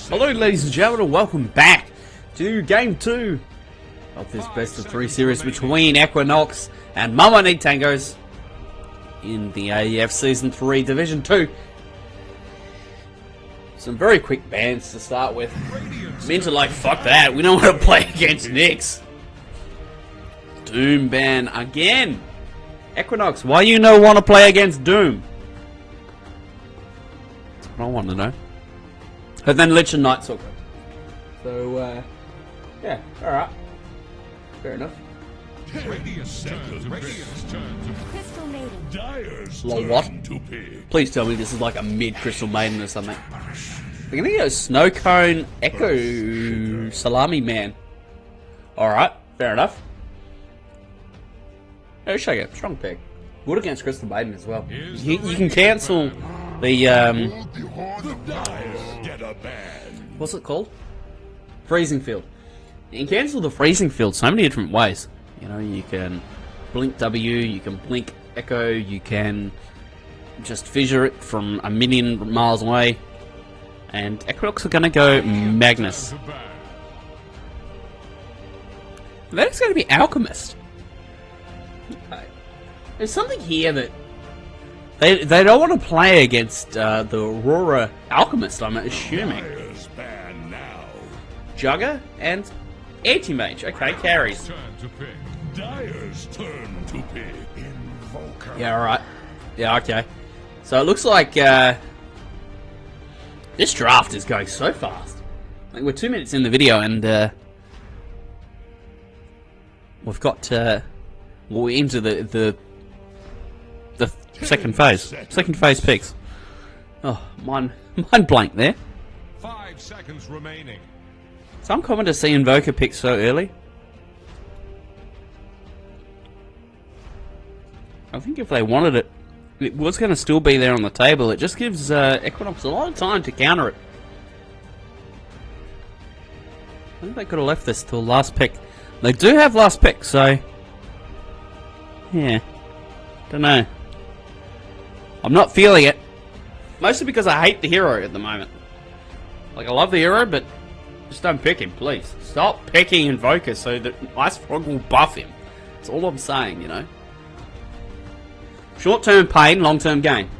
Hello ladies and gentlemen, welcome back to Game 2 of this best of 3 series between Equinox and Mama Need Tangos in the AEF Season 3 Division 2. Some very quick bans to start with. Means are like, fuck that, we don't want to play against Nyx. Doom ban again. Equinox, why you no want to play against Doom? That's what I want to know. And then Lich and Night Stalker. So, yeah, alright. Fair enough. Lol, what? Please tell me this is like a mid-Crystal Maiden or something. We're gonna go Snow Cone Echo Salami Man. Alright, fair enough. Oh, Shaker, strong pick. Good against Crystal Maiden as well. You can cancel the, what's it called? Freezing Field. You can cancel the Freezing Field so many different ways. You know, you can blink W, you can blink Echo, you can just fissure it from a million miles away. And Equinox are going to go Magnus. Then it's going to be Alchemist. Okay. There's something here that they don't want to play against the Aurora Alchemist, I'm assuming. Jugger and Anti-Mage. Okay, carries. Dyer's turn to pick. Yeah, alright. Yeah, okay. So it looks like this draft is going so fast. Like, we're 2 minutes in the video and we've got we're into the second phase. Second phase picks. Oh, mine blank there. 5 seconds remaining. It's uncommon to see Invoker pick so early. I think if they wanted it, it was going to still be there on the table. It just gives Equinox a lot of time to counter it. I think they could have left this till last pick. They do have last pick, so yeah, don't know. I'm not feeling it. Mostly because I hate the hero at the moment. Like, I love the hero, but just don't pick him, please. Stop picking Invoker so that Ice Frog will buff him. That's all I'm saying, you know. Short-term pain, long-term gain.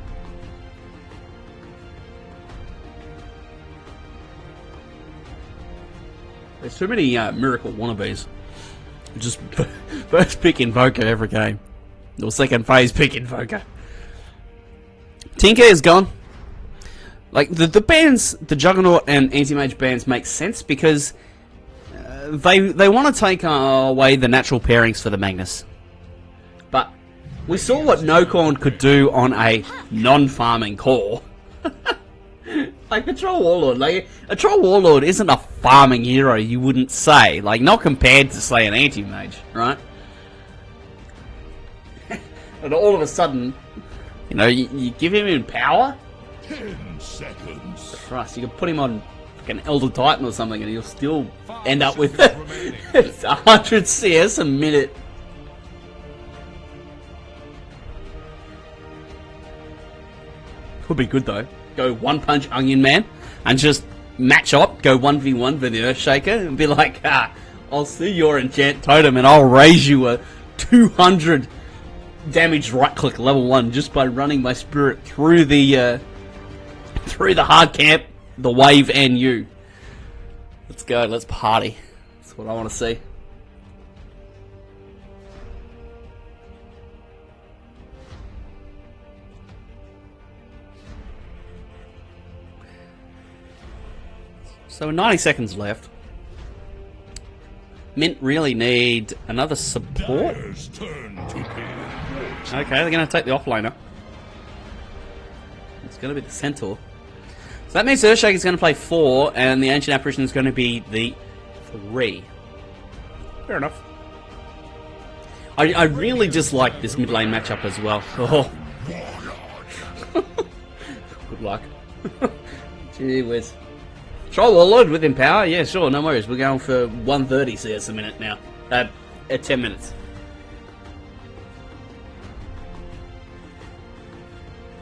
There's too many Miracle wannabes. Just first pick Invoker every game. Or second phase pick Invoker. Tinker is gone. Like, the bans, the Juggernaut and Anti-Mage bans make sense because they want to take away the natural pairings for the Magnus. But we saw what No-Corn could do on a non-farming core. Like a Troll Warlord. Like, a Troll Warlord isn't a farming hero, you wouldn't say. Like, not compared to, say, an Anti-Mage, right? And all of a sudden, you know, you give him in power. 10 seconds. Christ, you can put him on like an Elder Titan or something and he'll still end up with it's 100 CS a minute. Could be good though. Go one punch Onion Man and just match up, go 1v1 with the Earthshaker and be like, I'll see your enchant totem and I'll raise you a 200 damage right click level 1 just by running my spirit through the hard camp, the wave, and you. Let's go, let's party. That's what I want to see. So 90 seconds left. Mint really need another support. Okay, they're going to take the offlaner. It's going to be the Centaur. So that means Earthshaker is going to play 4, and the Ancient Apparition is going to be the 3. Fair enough. I really dislike this mid lane matchup as well. Oh. Good luck. Gee whiz. Troll Warlord with Empower? Yeah, sure, no worries. We're going for 130 CS a minute now. At 10 minutes.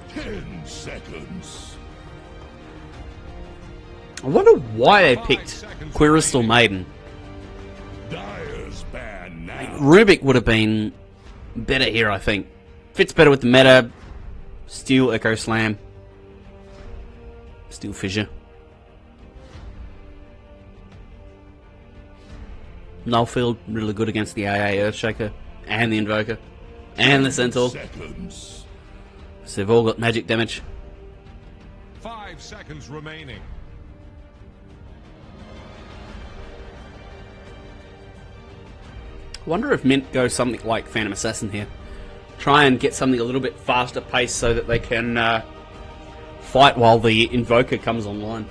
10 seconds. I wonder why they picked Crystal Maiden. Dyer's ban now. Rubik would have been better here, I think. Fits better with the meta. Steel Echo Slam. Steel Fissure. Nullfield, really good against the AA Earthshaker. And the Invoker. And the Centaur. Seconds. So they've all got magic damage. 5 seconds remaining. I wonder if Mint goes something like Phantom Assassin here. Try and get something a little bit faster paced so that they can fight while the Invoker comes online.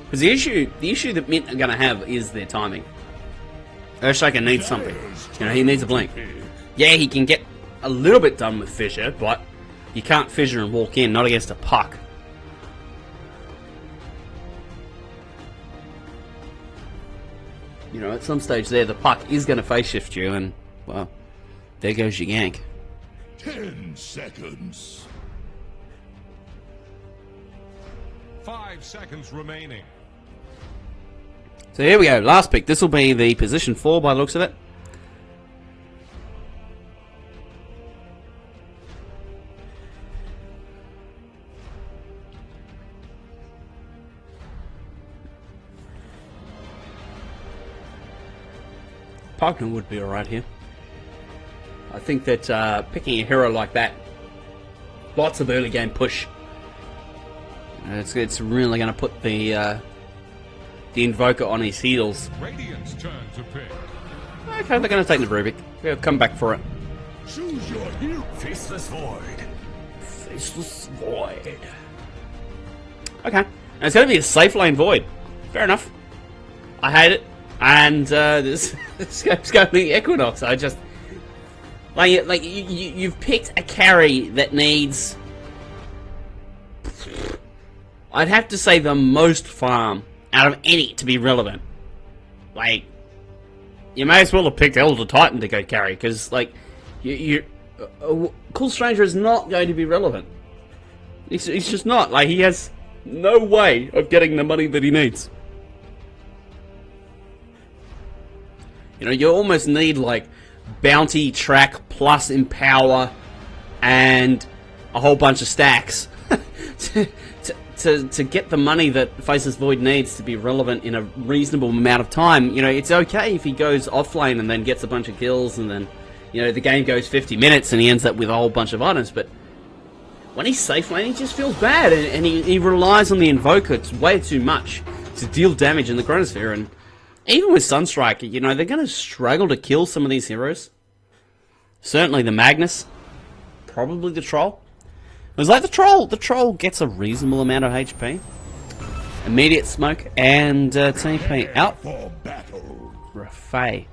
Because the issue that Mint are going to have is their timing. Earthshaker needs something. You know, he needs a blink. Yeah, he can get a little bit done with Fissure, but you can't Fissure and walk in, not against a puck. You know, at some stage there, the puck is going to phase shift you, and, well, there goes your gank. 10 seconds. 5 seconds remaining. So here we go, last pick. This will be the position 4 by the looks of it. Partner would be alright here. I think that picking a hero like that, lots of early game push. It's really going to put the Invoker on his heels. Radiant's turn to pick. Okay, they're going to take the Rubik. They'll come back for it. Choose your hero. Faceless Void. Faceless Void. Okay, and it's going to be a safe lane Void. Fair enough. I hate it. And this scope's going to be Equinox. I just like you've picked a carry that needs, I'd have to say, the most farm out of any to be relevant. Like, you may as well have picked Elder Titan to go carry, because like Cool Stranger is not going to be relevant. He's just not. Like, he has no way of getting the money that he needs. You know, you almost need, like, Bounty, Track, plus Empower, and a whole bunch of stacks to get the money that Faceless Void needs to be relevant in a reasonable amount of time. You know, it's okay if he goes offlane and then gets a bunch of kills, and then, you know, the game goes 50 minutes and he ends up with a whole bunch of items, but when he's safe lane, he just feels bad, and he relies on the Invoker way too much to deal damage in the Chronosphere, and even with Sunstrike, you know, they're going to struggle to kill some of these heroes. Certainly the Magnus. Probably the Troll. It was like the Troll gets a reasonable amount of HP. Immediate smoke and TP out. For battle. Rafay.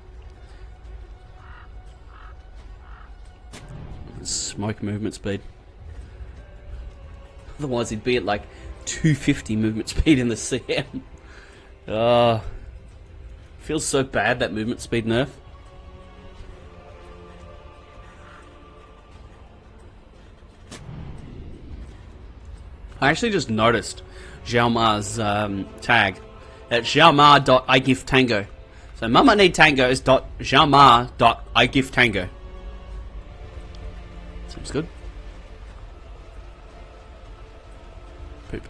Smoke movement speed. Otherwise he'd be at like 250 movement speed in the CM. Feels so bad, that movement speed nerf. I actually just noticed Xiaoma's tag at xiaoma.igiftango. So Mama Need Tangos.xiaoma.igiftango. Seems good. Poop.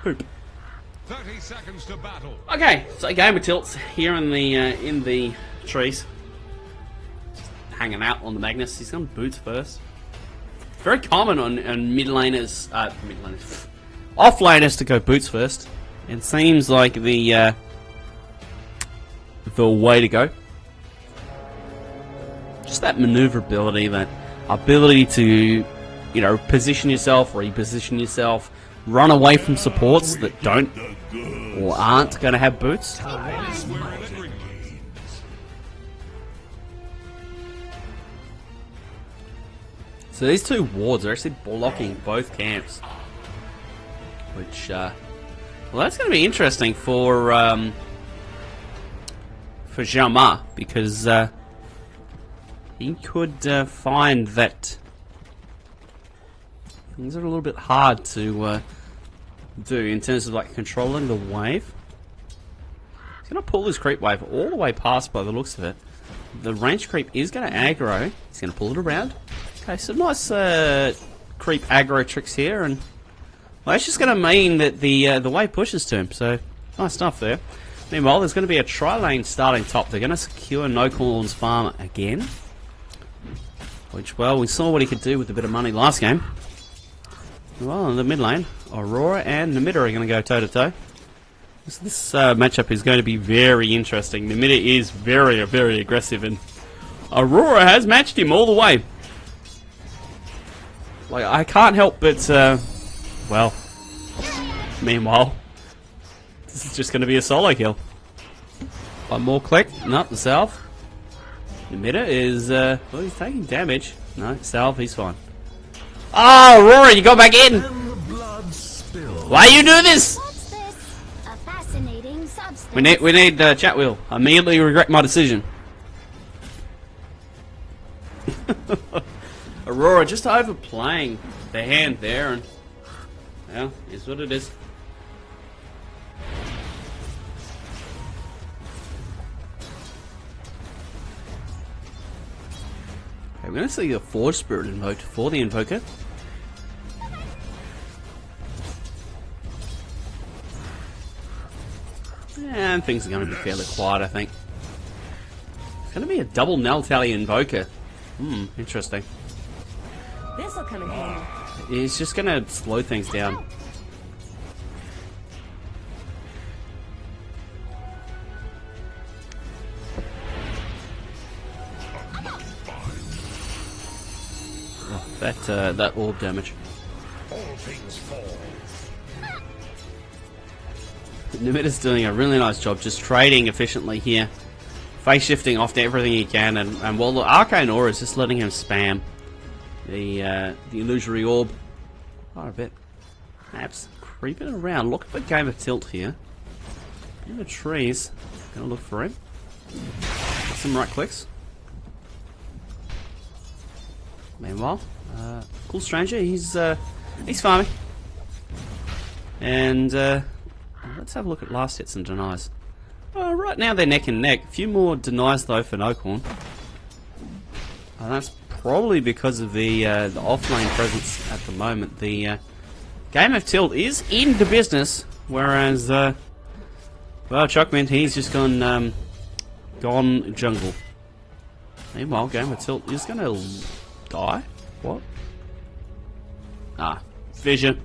Poop. 30 seconds to battle. Okay, so game of tilts here in the trees. Just hanging out on the Magnus. He's gone boots first. Very common on mid laners, off laners to go boots first. It seems like the way to go. Just that maneuverability, that ability to, you know, position yourself, reposition yourself, run away from supports that don't or aren't going to have boots. So these two wards are actually blocking both camps, which, well, that's going to be interesting for for Xiaoma, because he could find that things are a little bit hard to do in terms of like controlling the wave. He's going to pull his creep wave all the way past by the looks of it. The range creep is going to aggro. He's going to pull it around. Okay, some nice creep aggro tricks here, and well, that's just going to mean that the wave pushes to him. So nice stuff there. Meanwhile, there's going to be a tri-lane starting top. They're going to secure No Corn's farm again, which, well, we saw what he could do with a bit of money last game. Well, in the mid lane, Aurora and Namitta are going to go toe to toe. This matchup is going to be very interesting. Namitta is very, very aggressive, and Aurora has matched him all the way. Like, I can't help but, well, meanwhile, this is just going to be a solo kill. One more click, not the salve. Namitta is, well, he's taking damage. No, salve, he's fine. Oh, Aurora, you go back in! Why you do this? What's this? A fascinating substance. We need chat wheel. I immediately regret my decision. Aurora just overplaying the hand there, and well, is what it is. Okay, we're going to see a Forge Spirit invoked for the Invoker. And things are going to be fairly quiet, I think. It's going to be a double Neltally Invoker. Interesting. This'll come in handy. He's just going to slow things down. Oh, that orb damage. All things fall. Namitta's doing a really nice job just trading efficiently here. Face shifting off to everything he can, and while the Arcane Aura is just letting him spam the illusory orb. Oh, a bit. Perhaps creeping around. Look at the Game of Tilt here. In the trees. Gonna look for him. Some right clicks. Meanwhile, Cool Stranger, he's farming. And let's have a look at last hits and denies. Right now they're neck and neck. A few more denies though for Nocorn. And that's probably because of the offlane presence at the moment. The Game of Tilt is into business, whereas well, Chuckman, he's just gone jungle. Meanwhile, Game of Tilt is going to die. What? Ah, vision.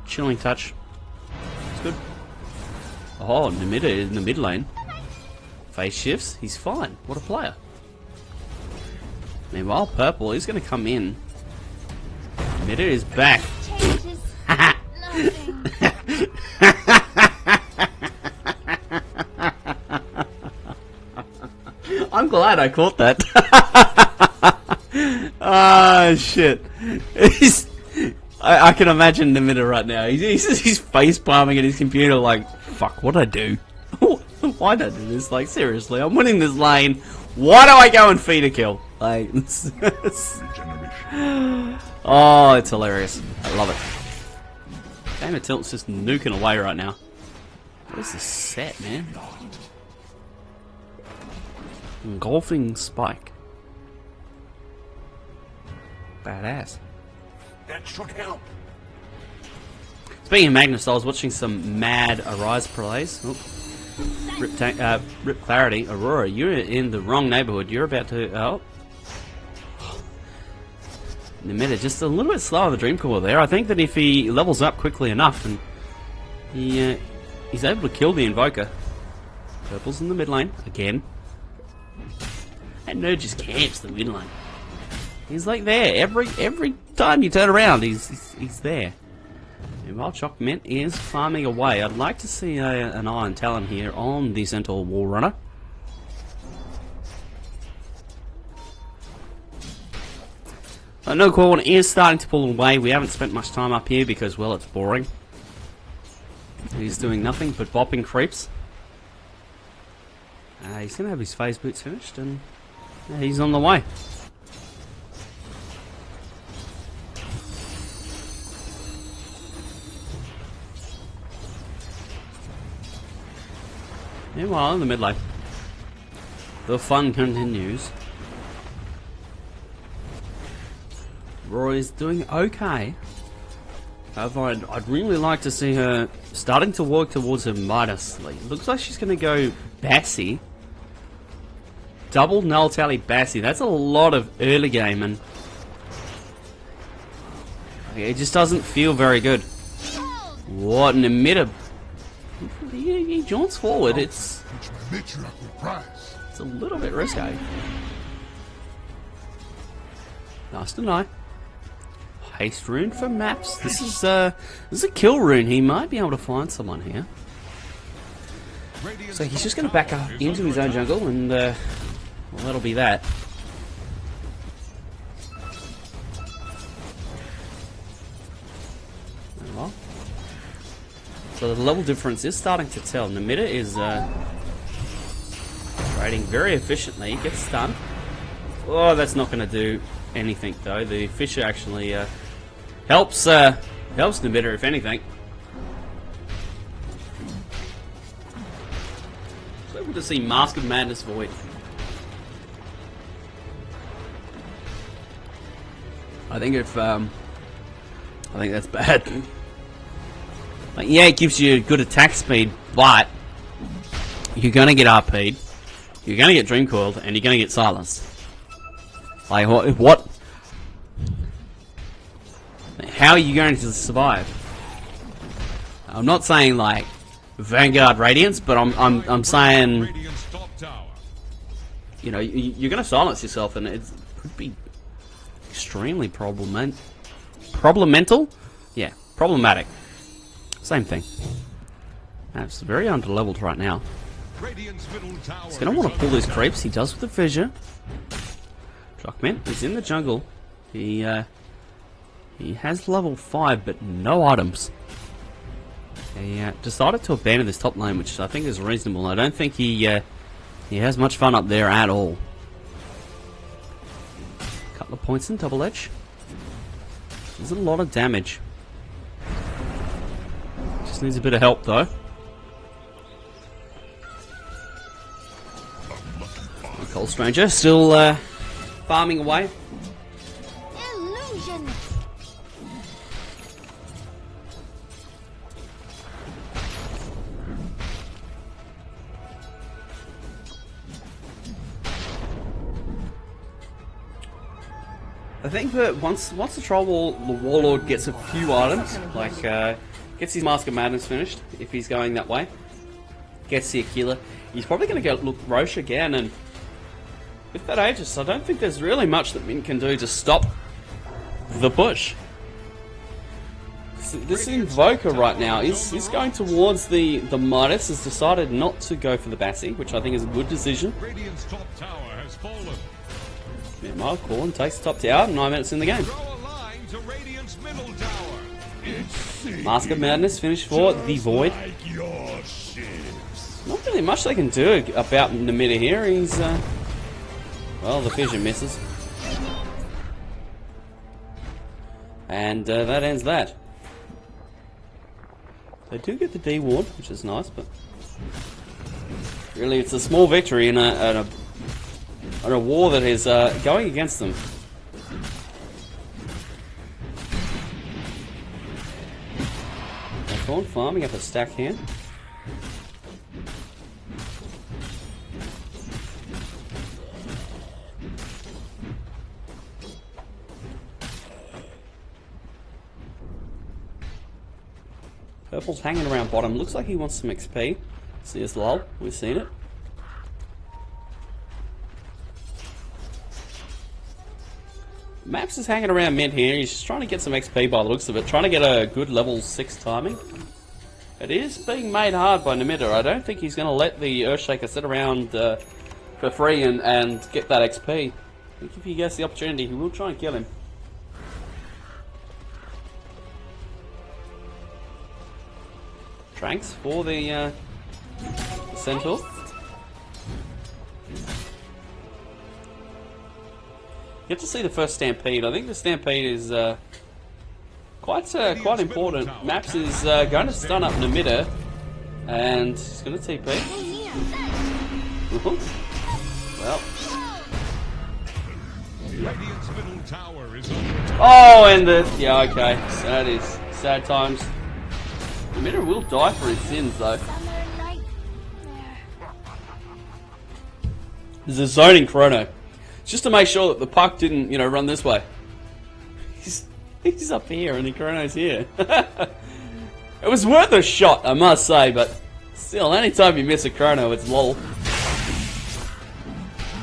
Chilling touch. It's good. Oh, Namitta in the mid lane. Phase shifts. He's fine. What a player. Meanwhile, Purple is going to come in. Namitta is back. Changes nothing. I'm glad I caught that. Ah, shit. I can imagine Namitta right now. He's face palming at his computer like, fuck, what'd I do? Why'd I do this? Like, seriously, I'm winning this lane. Why do I go and feed a kill? Like, oh, it's hilarious. I love it. Game of Tilt's just nuking away right now. What is this set, man? Engulfing Spike. Badass. That should help. Speaking of Magnus, I was watching some mad Arise plays. Rip Clarity. Aurora, you're in the wrong neighborhood. You're about to... Oh. Namitta just a little bit slow on the Dream Core there. I think that if he levels up quickly enough, and he's able to kill the Invoker. Purple's in the mid lane, again. That nerd just camps the mid lane. He's like there. Every time you turn around, he's there. Meanwhile, Choc Mint is farming away. I'd like to see an Iron Talon here on the Centaur Wall Runner. No Corn is starting to pull away. We haven't spent much time up here because, well, it's boring. He's doing nothing but bopping creeps. He's going to have his phase boots finished, and he's on the way. Meanwhile, in the mid lane, the fun continues. Roy's doing okay. However, I'd really like to see her starting to work towards her Midas. Like, looks like she's going to go Bassy. Double null tally Bassy. That's a lot of early game, and it just doesn't feel very good. What an emitter. He jaunts forward. It's a little bit risky. Nice to know. Haste rune for maps. This is a kill rune. He might be able to find someone here. So he's just going to back up into his own jungle, and well, that'll be that. Well, so the level difference is starting to tell. Namitta is trading very efficiently. Gets stunned. Oh, that's not going to do anything though. The Fisher actually helps Namitta, if anything. So able to see Mask of Madness Void. I think that's bad. Like, yeah, it gives you good attack speed, but you're gonna get RP'd, you're gonna get Dream Coiled, and you're gonna get silenced. Like, what? How are you going to survive? I'm not saying like Vanguard Radiance, but I'm saying, you know, you're going to silence yourself, and it could be extremely problematic. Yeah, problematic. Same thing. It's very underleveled right now. He's going to want to pull these creeps. He does with the Fissure. Druckmann is in the jungle. He has level 5, but no items. He decided to abandon this top lane, which I think is reasonable. I don't think he has much fun up there at all. Couple of points in double edge. There's a lot of damage. Just needs a bit of help though. Cold Stranger still farming away. Illusion. I think that once the Warlord gets a few items, like gets his Mask of Madness finished, if he's going that way, gets the Aquila, he's probably going to go look Roche again, and with that Aegis, I don't think there's really much that Min can do to stop the push. This Invoker right now is going towards the Midas, has decided not to go for the Bassy, which I think is a good decision. Radiant's top tower has fallen. Meanwhile, Corn takes the top tower, 9 minutes in the game. Mask of Madness finished for the Void. Not really much they can do about Namitta here. He's, well, the Fissure misses. And that ends that. They do get the D ward, which is nice, but really it's a small victory in a war that is going against them. Corn farming up a stack here. Purple's hanging around bottom. Looks like he wants some XP. See us lol. We've seen it. Maps is hanging around mid here. He's just trying to get some XP by the looks of it. Trying to get a good level 6 timing. It is being made hard by Namitta. I don't think he's going to let the Earthshaker sit around for free and get that XP. I think if he gets the opportunity, he will try and kill him. Tranks for the Centaur. Get to see the first Stampede. I think the Stampede is quite important. Maps is going to stun up Namitta, and he's going to TP. Well. Radiant's middle tower is under Oh, and the yeah, okay. So that is sad times. Namitta will die for his sins, though. Summer night. There's a zoning chrono, just to make sure that the puck didn't, you know, run this way. He's up here and the chrono's here. It was worth a shot, I must say, but still, anytime you miss a chrono, it's lol.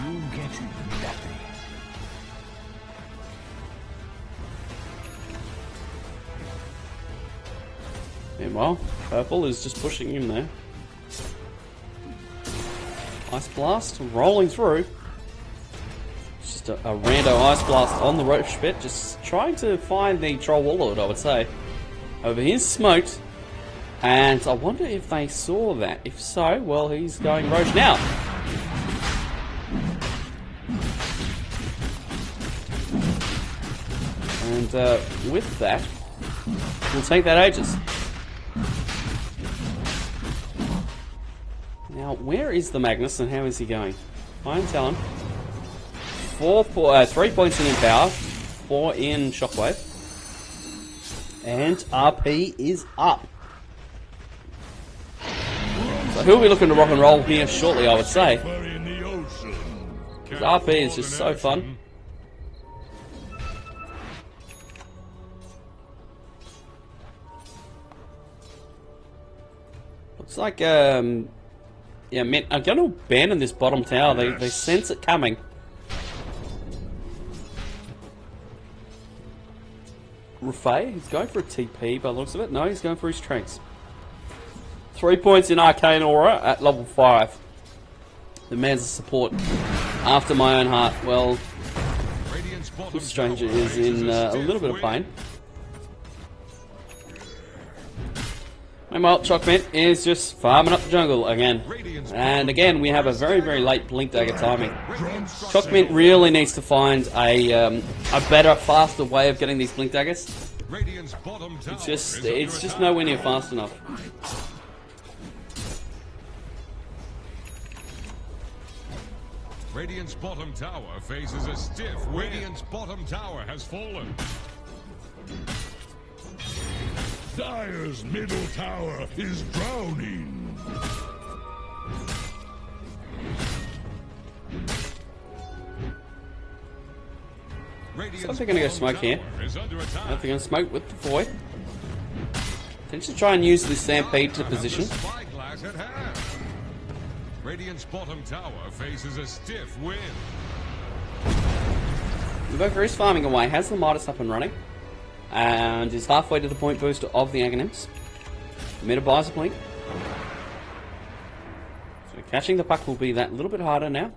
You get nothing. Meanwhile, Purple is just pushing him there. Ice Blast rolling through. Just a rando Ice Blast on the Roach Pit, just trying to find the Troll Warlord, I would say. Over here's smoked, and I wonder if they saw that. If so, well, he's going Roach now. And with that, we'll take that Aegis. Now, where is the Magnus and how is he going? I am telling. 3 points in power, 4 in Shockwave, and RP is up. So he'll be looking to rock and roll here shortly, I would say. in the ocean. His RP is just so fun. Looks like, yeah, man, I'm going to abandon this bottom tower. They sense it coming. Rafay, he's going for a TP by the looks of it. No, he's going for his tranks. 3 points in Arcane Aura at level 5. The man's a support after my own heart. Well, this stranger is in a little bit of pain. Meanwhile, Chockmint is just farming up the jungle again. And again, we have a very, very late Blink Dagger timing. Chockmint really needs to find a better, faster way of getting these Blink Daggers. It's just nowhere near fast enough. Radiant's bottom tower faces a stiff. Radiant's bottom tower has fallen. Dire's middle tower is drowning. So they're going to go smoke here. I think they're going to smoke with the Void. Potentially try and use the Stampede to position. Radiant's bottom tower faces a stiff wind. Invoker is farming away, has the Midas up and running, and is halfway to the point booster of the Aghanims. Meta buys a blink. So catching the puck will be that little bit harder now.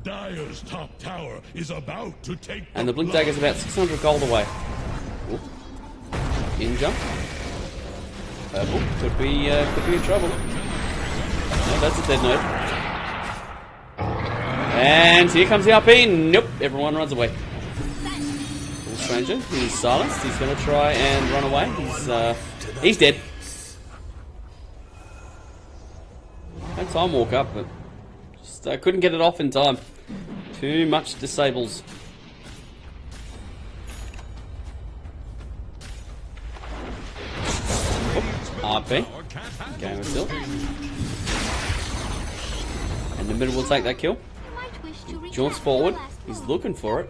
Dire's top tower is about to take And the Blink Dagger is about 600 gold away. Ooh. In jump. Purple could be in trouble. No, that's a dead node. And here comes the RP. Nope, everyone runs away. Little stranger, he's silenced. He's going to try and run away. He's dead. Had time walk up, but just couldn't get it off in time. Too much disables. RP. Game of tilt. And the middle will take that kill. Jaunts forward. He's looking for it.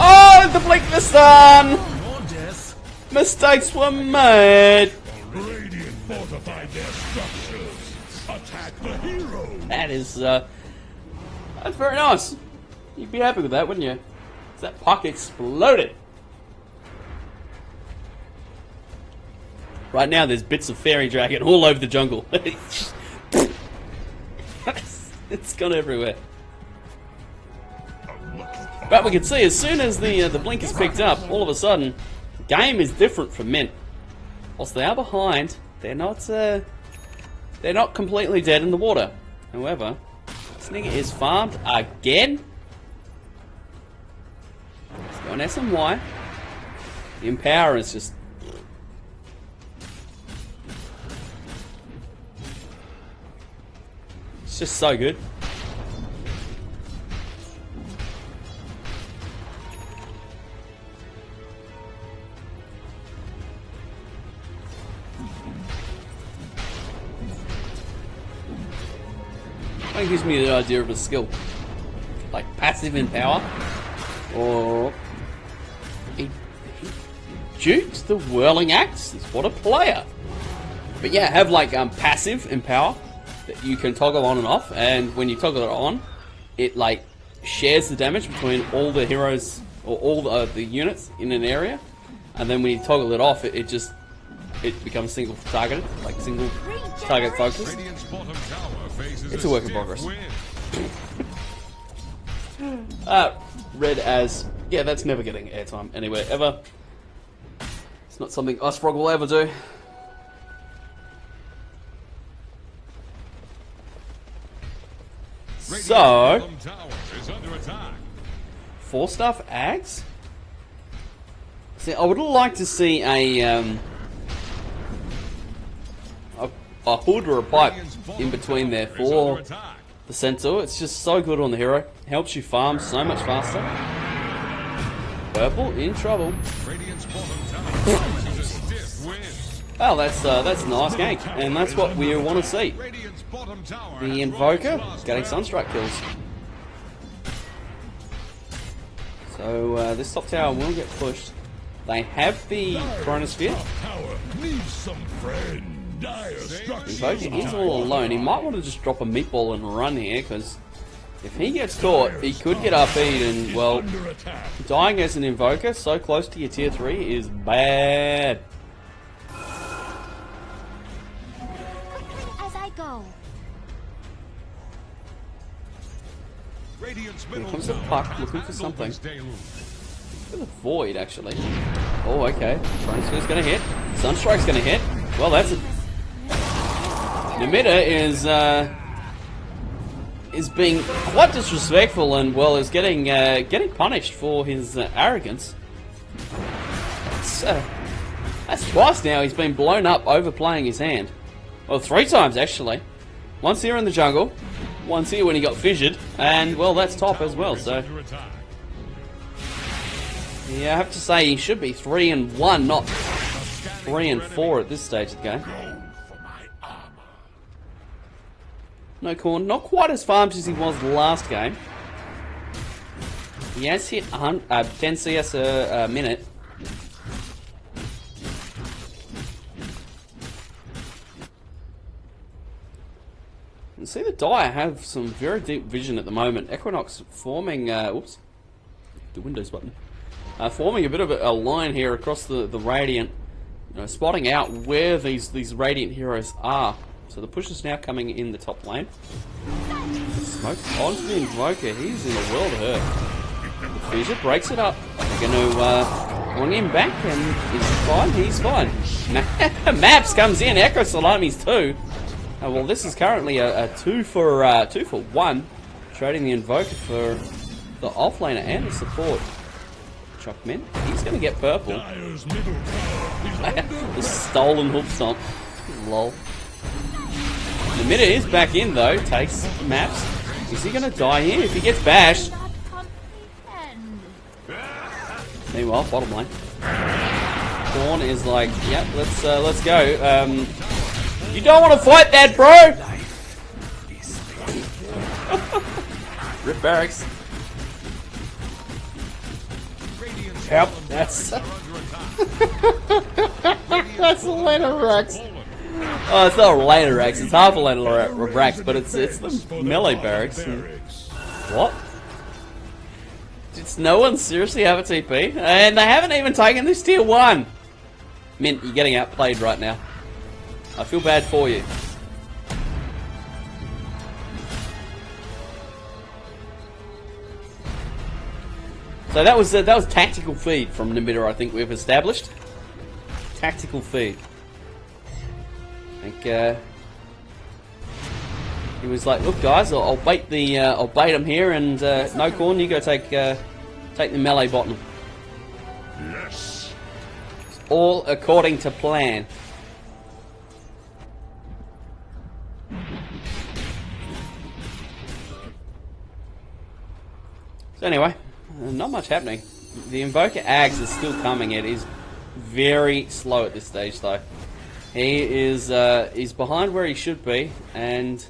Oh, the blink the sun! Mistakes were made. Radiant fortified their structures. Attack the hero. That is, that's very nice. You'd be happy with that, wouldn't you? That puck exploded. Right now, there's bits of Fairy Dragon all over the jungle. It's gone everywhere. But we can see as soon as the blink is picked up, all of a sudden, the game is different from Mint. Whilst they are behind, they're not completely dead in the water. However, this nigga is farmed again. On SMY, the Empower is just... It's just so good. That gives me the idea of a skill. Like passive Empower. Or... He dukes the Whirling Axe. What a player. But yeah, have like passive Empower that you can toggle on and off, and when you toggle it on, it like shares the damage between all the heroes or all the units in an area, and then when you toggle it off, it becomes single targeted, like single target focus. It's a work in progress. Read as, yeah, that's never getting airtime anywhere ever. It's not something Icefrog will ever do. So, 4-star Ags? See, I would like to see a hood or a pipe in between there for the Centaur. It's just so good on the hero. Helps you farm so much faster. Purple in trouble. Oh, that's a nice gank, and that's what we want to see. The Invoker getting Sunstrike kills. So this top tower will get pushed. They have the Chronosphere. Invoker is all alone. He might want to just drop a meatball and run here, because if he gets caught, he could get RP'd, and well, dying as an Invoker so close to your tier 3 is bad. As I go. Here comes the puck looking for something. For the void, actually. Oh, okay. Chronosphere's gonna hit. Sunstrike's gonna hit. Well, that's a... Nimitta is being quite disrespectful, and well, is getting punished for his arrogance. That's twice now he's been blown up overplaying his hand. Well, 3 times actually. Once here in the jungle, once here when he got fissured, and well, that's top as well. So yeah, I have to say he should be 3-1, not 3-4 at this stage of the game. No Corn, not quite as farmed as he was last game. He has hit 10 CS a minute. You can see the Dire have some very deep vision at the moment. Equinox forming, oops, the Windows button. Forming a bit of a line here across the Radiant, you know, spotting out where these Radiant heroes are. So the push is now coming in the top lane. Smoke onto the Invoker. He's in a world of hurt. The Fissure breaks it up. They're going to bring him back, and is he fine? He's fine. Maps comes in. Echo Salami's 2. Well, this is currently a 2 for 1. Trading the Invoker for the offlaner and the support. Chuckman. He's going to get purple. The stolen hook stomp. Lol. Nimitta is back in though, takes maps. Is he gonna die here? If he gets bashed. Meanwhile, bottom lane. Dawn is like, yep, let's go. You don't want to fight that, bro! Rip barracks. Yep, that's that's a later Rex. Oh, it's not a later Rex, it's half a later Rex, but it's the melee barracks. What? Does no one seriously have a TP? And they haven't even taken this tier 1! Mint, you're getting outplayed right now. I feel bad for you. So that was tactical feed from Nimitta, I think we've established. Tactical feed. I think he was like, "Look, guys, I'll bait him here, and no Corn, you go take the melee bottom." all according to plan. So anyway, not much happening. The Invoker Ags is still coming. It is very slow at this stage, though. He is he's behind where he should be, and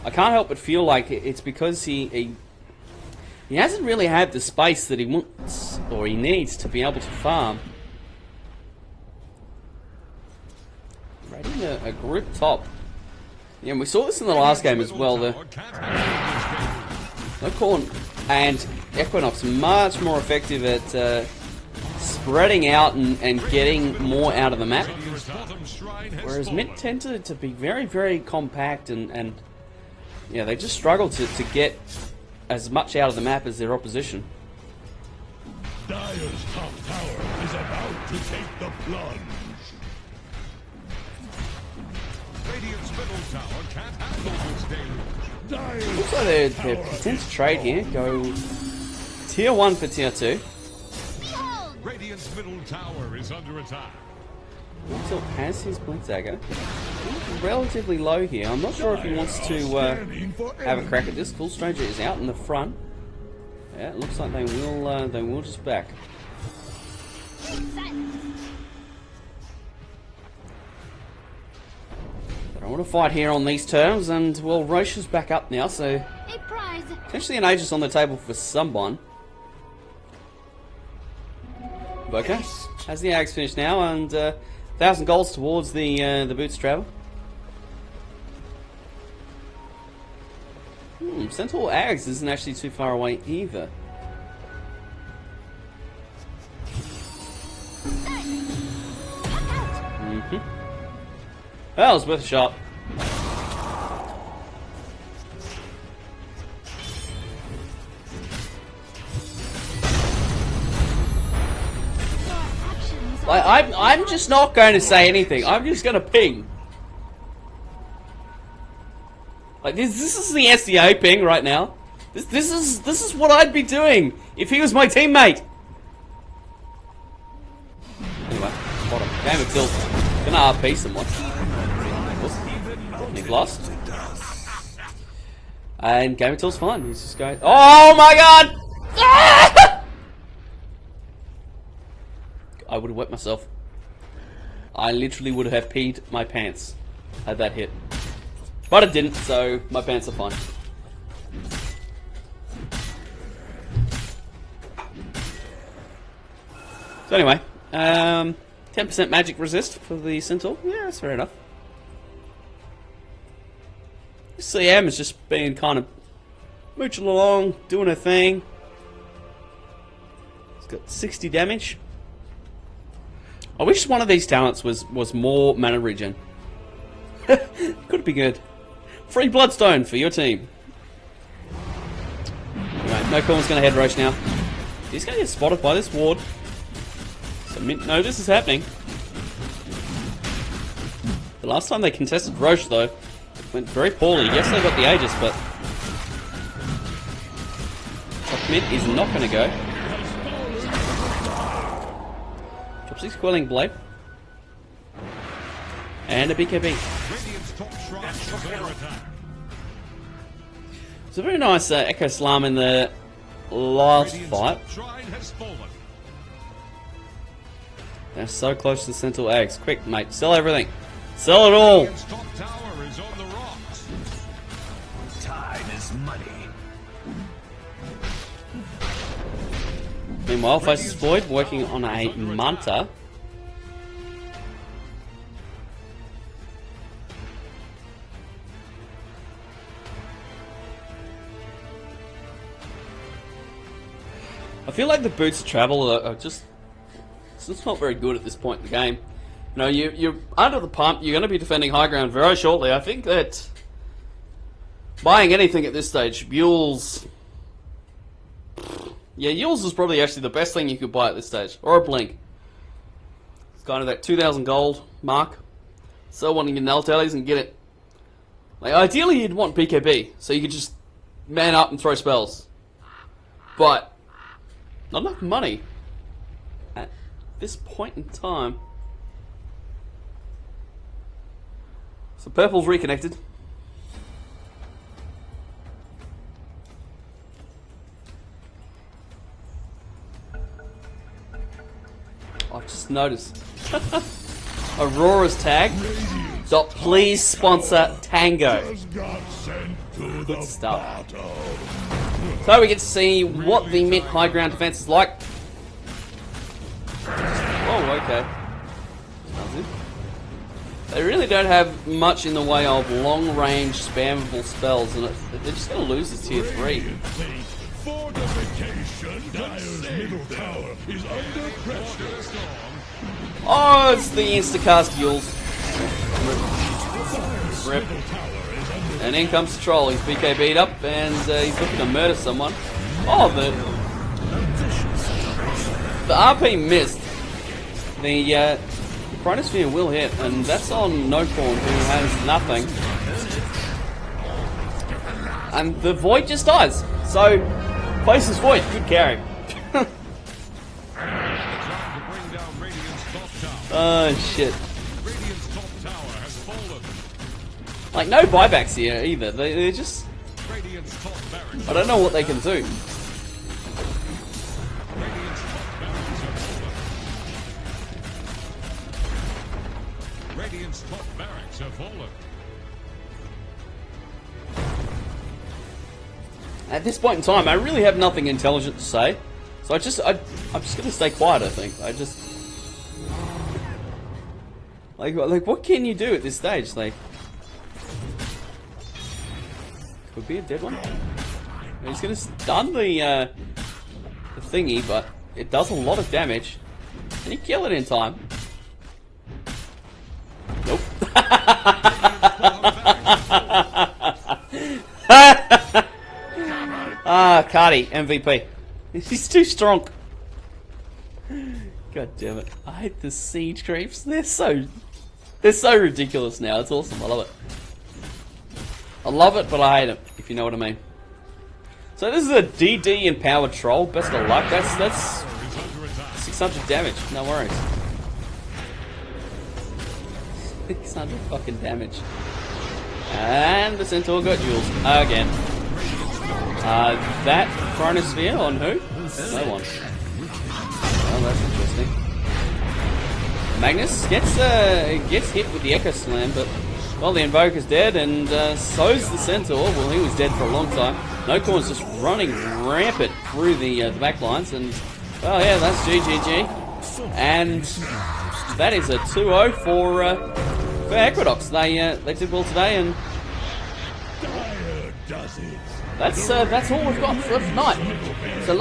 I can't help but feel like it's because he hasn't really had the space that he wants or he needs to be able to farm. Raiding a group top. Yeah, and we saw this in the last game as well. The Corn and Equinox much more effective at spreading out and getting more out of the map. Whereas Mid tend to be very, very compact and yeah, they just struggle to get as much out of the map as their opposition. Dire's top tower is about to take the plunge. Radiant's middle tower can't handle this deluge. Looks like they're content to trade here. Go tier 1 for tier 2. Behold! Radiant's middle tower is under attack. Still has his Blink Dagger. He's relatively low here. I'm not sure if he wants to have a crack at this. Full Stranger is out in the front. Yeah, it looks like they will just back. I don't want to fight here on these terms, and well, Roche is back up now, so A prize. potentially an Aegis on the table for someone. Okay, has the Ags finished now, and 1,000 goals towards the boots travel. Centaur Ags isn't actually too far away either. Well, it's worth a shot. I'm just not going to say anything. I'm just going to ping. Like this is the SEO ping right now. This is what I'd be doing if he was my teammate. Anyway, bottom game of tilt. Gonna RP someone. Nick lost. And game of tilt's fine. He's just going. Oh my god! Ah! I would have wet myself. I literally would have peed my pants had that hit. But it didn't, so my pants are fine. So anyway, 10% magic resist for the Centaur. Yeah, that's fair enough. CM has just been kind of mooching along, doing her thing. It's got 60 damage. I wish one of these talents was more mana regen. Could be good. Free Bloodstone for your team. Anyway, no Corn's going to head Roche now. He's going to get spotted by this ward. So Mint know this is happening. The last time they contested Roche, though, went very poorly. Yes, they got the Aegis, but Top Mint is not going to go. Drops his Quelling Blade. And a BKB. It's a very nice Echo Slam in the last fight. They're so close to the Centaur Eggs. Quick, mate, sell everything. Sell it all. Time is money. Meanwhile, faces Void working on a Manta. I feel like the boots of travel are just... It's not very good at this point in the game. You know, you're under the pump, you're going to be defending high ground very shortly. I think that buying anything at this stage, Yules... Yeah, Yules is probably actually the best thing you could buy at this stage. Or a Blink. It's kind of that 2,000 gold mark. Sell one of your Null Tallies and get it. Like, ideally you'd want BKB, so you could just man up and throw spells. But... not enough money at this point in time. So purple's reconnected. I've just noticed. Aurora's tag. Please sponsor Tango. Just got sent to Good the stuff. bottom. So we get to see what the mid high ground defense is like. Oh, okay. Sounds good. They really don't have much in the way of long-range spammable spells, and they're just going to lose to tier 3. Fortification. Dyer's middle tower is under pressure. Oh, it's the Instacast Gules. Rip. And in comes the troll. He's BKB'd up, and he's looking to murder someone. Oh, the RP missed. The Chronosphere will hit, and that's on Nocorn, who has nothing. And the Void just dies. So, Faceless Void, good carry. Oh, shit. Like, no buybacks here either. They're just... I don't know what they can do. Radiant's top barracks have fallen. At this point in time, I really have nothing intelligent to say. So I'm just gonna stay quiet, I think. Like, what can you do at this stage? Like... Could be a dead one. He's gonna stun the thingy, but it does a lot of damage. Can he kill it in time? Nope. Cardi, MVP. He's too strong. God damn it. I hate the siege creeps. They're so ridiculous now. It's awesome. I love it. I love it, but I hate it, if you know what I mean. So this is a DD empowered troll. Best of luck. That's 600 damage. No worries. 600 fucking damage. And the Centaur got duels again. That Chronosphere on who? No one. Oh, that's interesting. Magnus gets hit with the Echo Slam, but well, the Invoker's dead, and so's the Centaur. Well, he was dead for a long time. Nocorn's just running rampant through the back lines, and well, yeah, that's GGG. And that is a 2-0 for Equinox. They did well today, and Dyer does it. that's all we've got for tonight. So.